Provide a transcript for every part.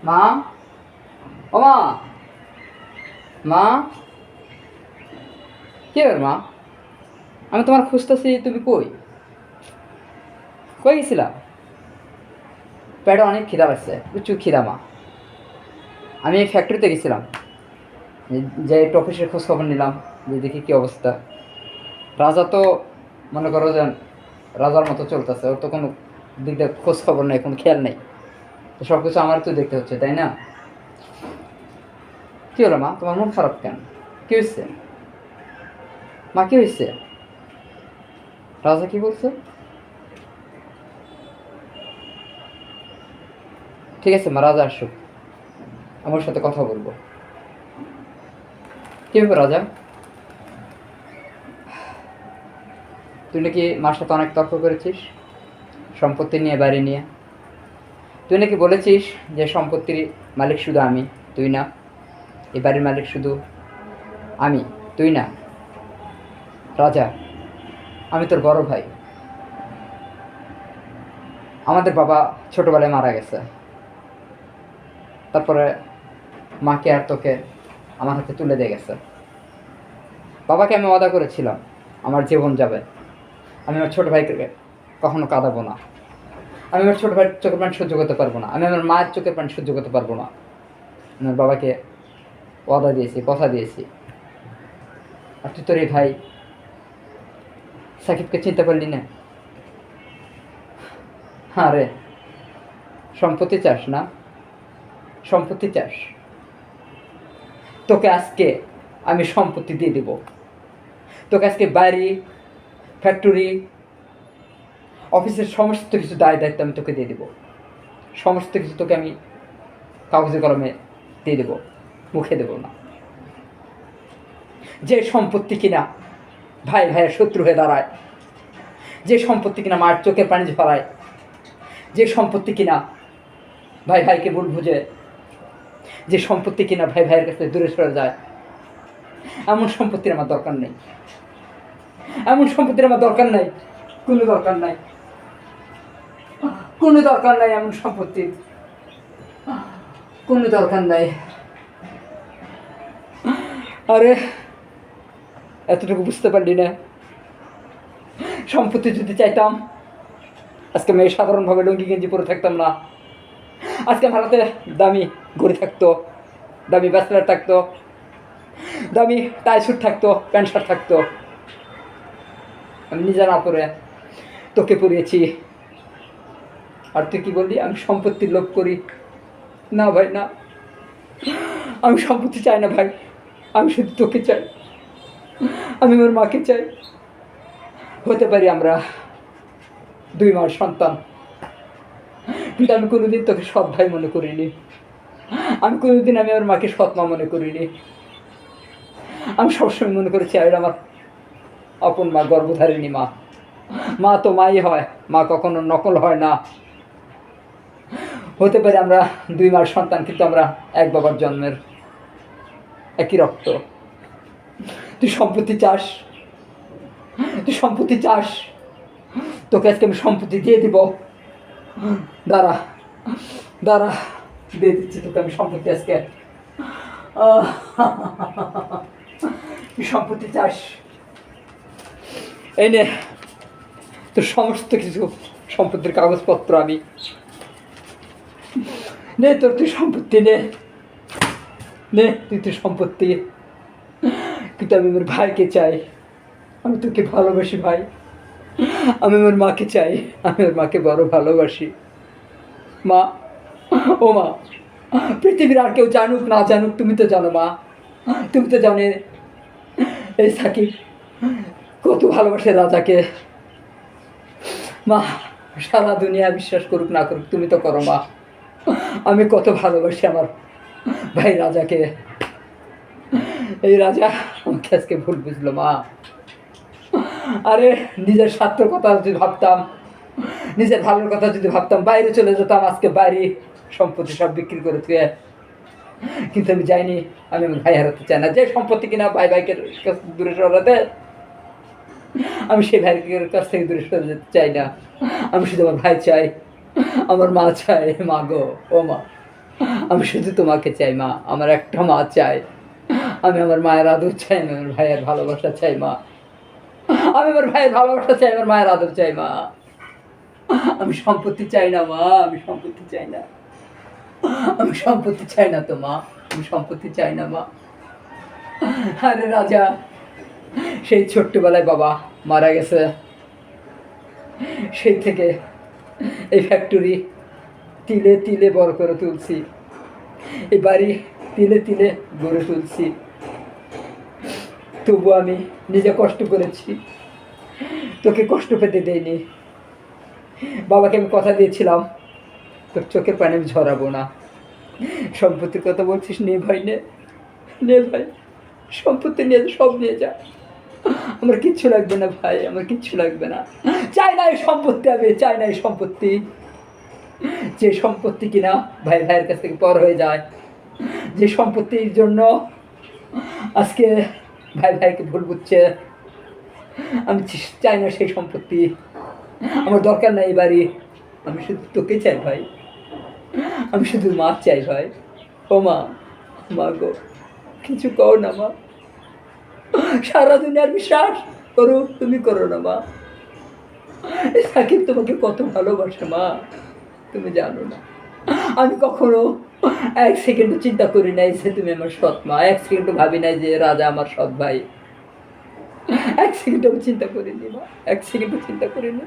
মা, ও মা, মা, কি ব্যাপার মা? আমি তোমার খুঁজতেছি, তুমি কই? কই গেছিলা? পেটে অনেক খিদা পাচ্ছে, প্রচুর খিদা মা। আমি এই ফ্যাক্টরিতে গেছিলাম, যে একটু অফিসের খোঁজ খবর নিলাম, যে দেখি কী অবস্থা। রাজা তো মনে করো যে রাজার মতো চলতেছে, ওর তো কোনো দিক দিয়ে খোঁজ খবর নেই, কোনো খেয়াল নেই। তো সব কিছু আমার তো দেখতে হচ্ছে, তাই না? কী হলো মা, তোমার মন খারাপ কেন? কী হয়েছে মা, কী হয়েছে? রাজা কি বলছে? ঠিক আছে মা, রাজা আসুক, আমার সাথে কথা বলবো। কী ব্যাপার রাজা? তুই নাকি মার সাথে অনেক তর্ক করেছিস সম্পত্তি নিয়ে, বাড়ি নিয়ে। তুই নাকি বলেছিস যে সম্পত্তির মালিক শুধু আমি, তুই না। এই বাড়ির মালিক শুধু আমি, তুই না। রাজা, আমি তোর বড় ভাই। আমাদের বাবা ছোটোবেলায় মারা গেছে, তারপরে মাকে আর তোকে আমার হাতে তুলে দিয়ে গেছে। বাবাকে আমি ওয়াদা করেছিলাম আমার জীবন যাবে, আমি আমার ছোটো ভাইকে কখনো কাঁদাবো না। আমি আমার ছোটো ভাইয়ের চোখের পানি সহ্য করতে পারবো না, আমি আমার মায়ের চোখের পানি সহ্য করতে পারবো না। আমার বাবাকে ওয়াদা দিয়েছি, কথা দিয়েছি। আর তুই তোর এই ভাই সাকিবকে চিনতে পারলি না? হ্যাঁ রে, সম্পত্তি চাস না? সম্পত্তি চাস? তোকে আজকে আমি সম্পত্তি দিয়ে দেব। তোকে আজকে বাড়ি, ফ্যাক্টরি, অফিসের সমস্ত কিছু দায় দায়িত্ব আমি তোকে দিয়ে দেবো। সমস্ত কিছু তোকে আমি কাগজে কলমে দিয়ে দেবো, মুখে দেবো না। যে সম্পত্তি কিনা ভাই ভাইয়ের শত্রু হয়ে দাঁড়ায়, যে সম্পত্তি কিনা মার চোখের পানি ঝরায়, যে সম্পত্তি কিনা ভাই ভাইকে ভুল বুঝে, যে সম্পত্তি কিনা ভাই ভাইয়ের কাছে দূরে সরে যায়, এমন সম্পত্তির আমার দরকার নেই। এমন সম্পত্তির আমার দরকার নাই, কোনো দরকার নাই, কোনো দরকার নাই এমন সম্পত্তির, কোনো দরকার নাই। আরে এতটুকু বুঝতে পারলি না? সম্পত্তি যদি চাইতাম আজকে মেয়ে সাধারণভাবে লুঙ্গি গেঞ্জি পরে থাকতাম না। আজকে আমার হাতে দামি ঘড়ি থাকতো, দামি ব্যাচলার থাকতো, দামি টাই স্যুট থাকতো, প্যান্ট শার্ট থাকতো। আমি নিজে না পরে তোকে পরিয়েছি, আর তুই কি বললি আমি সম্পত্তির লোভ করি? না ভাই না, আমি সম্পত্তি চাই না ভাই, আমি শুধু তোকে চাই, আমি আমার মাকে চাই। হতে পারি আমরা 2 মার সন্তান, কিন্তু আমি কোনোদিন তোকে সৎ ভাই মনে করিনি। আমি কোনোদিন আমার মাকে সৎ মা মনে করিনি। আমি সবসময় মনে করেছি আর আমার আপন মা, গর্ভধারিণী মা। মা তো মাই হয়, মা কখনো নকল হয় না। হতে পারে আমরা 2 মার সন্তান, কিন্তু আমরা এক বাবার জন্মের, একই রক্ত। তুই সম্পত্তি চাস, তুই সম্পত্তি চাস, তোকে আজকে আমি সম্পত্তি দিয়ে দিব। দাঁড়া দাঁড়া, দিয়ে দিচ্ছি তোকে আমি সম্পত্তি আজকে। তুই সম্পত্তি চাস, এই নে তোর সমস্ত কিছু সম্পত্তির কাগজপত্র, আমি নে তোর, তুই সম্পত্তি নে, নে তুই তোর সম্পত্তি। কিন্তু আমি আমার ভাইকে চাই, আমি তোকে ভালোবাসি ভাই, আমি আমার মাকে চাই, আমি আমার মাকে বড় ভালোবাসি। মা, ও মা, পৃথিবীর আর কেউ জানুক না জানুক, তুমি তো জানো মা, তুমি তো জানে এই সাকিব কত ভালোবাসে রাজাকে। মা, সারা দুনিয়া বিশ্বাস করুক না করুক, তুমি তো করো মা, আমি কত ভালোবাসি আমার ভাই রাজাকে। এই রাজা আমাকে আজকে ভুল বুঝলো মা। আরে নিজের স্বার্থের কথা যদি ভাবতাম, নিজের ভালোর কথা যদি ভাবতাম, বাইরে চলে যেতাম আজকে, বাড়ি সম্পত্তি সব বিক্রি করে থুয়ে। কিন্তু আমি যাইনি, আমি আমার ভাই হারাতে চাই না। যে সম্পত্তি কিনা ভাই ভাইকে দূরে সরাতে, আমি সেই ভাইয়ের কাছ থেকে দূরে সরে যেতে চাই না। আমি শুধু আমার ভাই চাই, আমার মা চাই। মা গো, ও মা, আমি শুধু তোমাকে চাই মা, আমার একটা মা চাই। আমি আমার মায়ের আদর চাই, আমি আমার ভাইয়ের ভালোবাসা চাই মা। আমি আমার ভাইয়ের ভালোবাসা চাই, আমার মায়ের আদর চাই মা। আমি সম্পত্তি চাই না মা, আমি সম্পত্তি চাই না। আমি সম্পত্তি চাই না তো মা, আমি সম্পত্তি চাই না মা। আরে রাজা, সেই ছোট্টবেলায় বাবা মারা গেছে, সেই থেকে এই ফ্যাক্টরি তিলে তিলে বড় করে তুলছি, এই বাড়ি তিলে তিলে গড়ে তুলছি। তবু আমি নিজে কষ্ট করেছি, তোকে কষ্ট পেতে দেয়নি। বাবাকে আমি কথা দিয়েছিলাম, তোর চোখের পানি আমি ঝরাবো না। সম্পত্তির কথা বলছিস, নে ভাই, নে নে ভাই, সম্পত্তি নিয়ে সব নিয়ে যা, আমার কিচ্ছু লাগবে না ভাই, আমার কিচ্ছু লাগবে না। চাই না এই সম্পত্তি, আমি চাই না এই সম্পত্তি। যে সম্পত্তি কিনা ভাই ভাইয়ের কাছ থেকে পর হয়ে যায়, যে সম্পত্তির জন্য আজকে ভাই ভাইকে ভুল বুঝছে, আমি চাই না সেই সম্পত্তি। আমার দরকার নাই এই বাড়ি, আমি শুধু তোকে চাই ভাই, আমি শুধু মা চাই ভাই। ও মা, মা গো, কিছু কও না মা। সারা দুনিয়ার বিশ্বাস করো, তুমি করো না মা। সাকিব তোমাকে কত ভালোবাসে মা, তুমি জানো না। আমি কখনো এক সেকেন্ডও চিন্তা করি নাই যে তুমি আমার সৎ মা, এক সেকেন্ডও ভাবি নাই যে রাজা আমার সৎ ভাই। এক সেকেন্ডও চিন্তা করিনি মা, এক সেকেন্ডও চিন্তা করিনি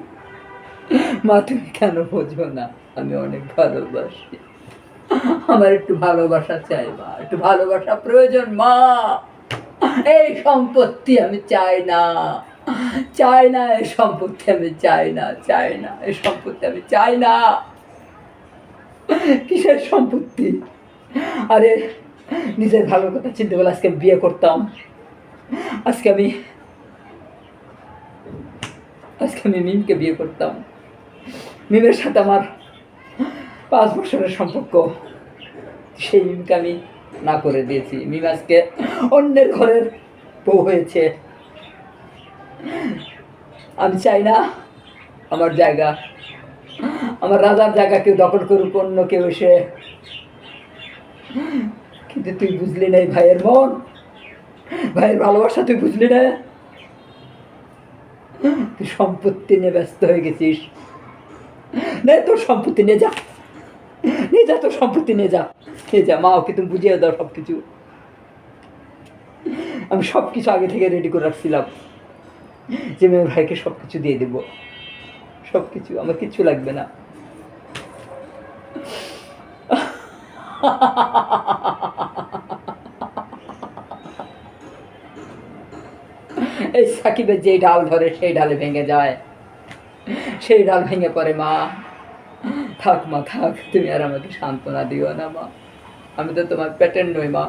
মা। তুমি কেন বোঝো না, আমি অনেক ভালোবাসি। আমার একটু ভালোবাসা চাই মা, একটু ভালোবাসা প্রয়োজন মা। এই সম্পত্তি আমি চাই না, চাই না এই সম্পত্তি, আমি চাই না, চাই না এই সম্পত্তি, আমি চাই না। কিসের সম্পত্তি? আরে নিজের ভালো কথা চিন্তা করলে আজকে আমি বিয়ে করতাম। আজকে আমি মিমকে বিয়ে করতাম। মিমের সাথে আমার 5 বছরের সম্পর্ক, সেই মিমকে আমি না করে দিয়েছি। মিম আজকে অন্যের ঘরের বউ হয়েছে। আমি চাই না আমার জায়গা, আমার রাজার জায়গা কেউ দখল করুক, অন্য কেউ এসে। কিন্তু তুই বুঝলি না ভাইয়ের মন, ভাইয়ের ভালোবাসা তুই বুঝলি না। তুই সম্পত্তি নিয়ে ব্যস্ত হয়ে গেছিস। নে তোর সম্পত্তি নিয়ে যা, নিয়ে যা, তোর সম্পত্তি নিয়ে যা, নিয়ে যা। মা ওকে তুমি বুঝিয়ে দাও সব কিছু। আমি সব কিছু আগে থেকে রেডি করে রাখছিলাম যে মেয়ের ভাইকে সব কিছু দিয়ে দেবো, সব কিছু, আমার কিচ্ছু লাগবে না। এই সাকিবের যেই ডাল ধরে সেই ডালে ভেঙে যায়, সেই ডাল ভেঙে পড়ে। মা থাক, মা থাক, তুমি আর আমাকে সান্ত্বনা দিও না মা। আমি তো তোমার পেটের নই মা,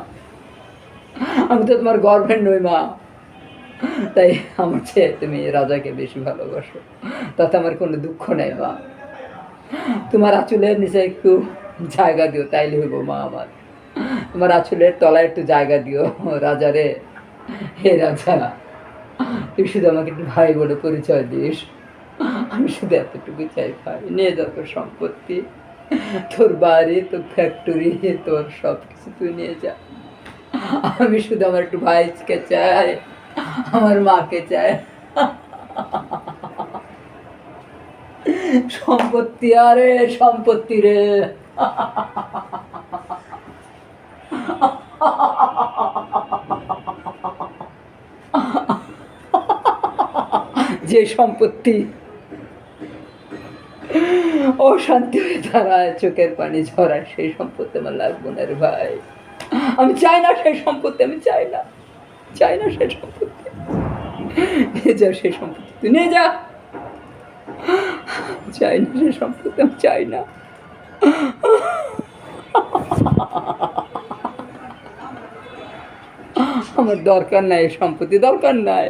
আমি তো তোমার গর্ভের নই মা। তাই আমার চেয়ে তুমি রাজাকে বেশি ভালোবাসো, তাতে আমার কোনো দুঃখ নেই মা। তোমার আঁচলের নিচে একটু জায়গা দিও, তাইলে হইব মা আমার। তোমার আঁচলের তলায় একটু জায়গা দিও রাজারে। হে রাজা, তুই শুধু আমাকে একটু ভাই বলে পরিচয় দিস, আমি শুধু এতটুকু চাই ভাই। নিয়ে যা তোর সম্পত্তি, তোর বাড়ি, তোর ফ্যাক্টরি, তোর সব কিছু তুই নিয়ে যা। আমি শুধু আমার একটু ভাইকে চাই, আমার মাকে চাই। সম্পত্তি, আরে সম্পত্তি রে, যে সম্পত্তি অশান্তি হয়ে দাঁড়ায়, চোখের পানি ঝরায়, সেই সম্পত্তি আমার লাগবে না রে ভাই। আমি চাই না সেই সম্পত্তি, আমি চাই না, চাই না সেই সম্পত্তি। নিয়ে যা সেই সম্পত্তি, তুই নিয়ে যা। চাই না সেই সম্পত্তি, আমি চাই না। আমার দরকার নাই সম্পত্তি, দরকার নাই।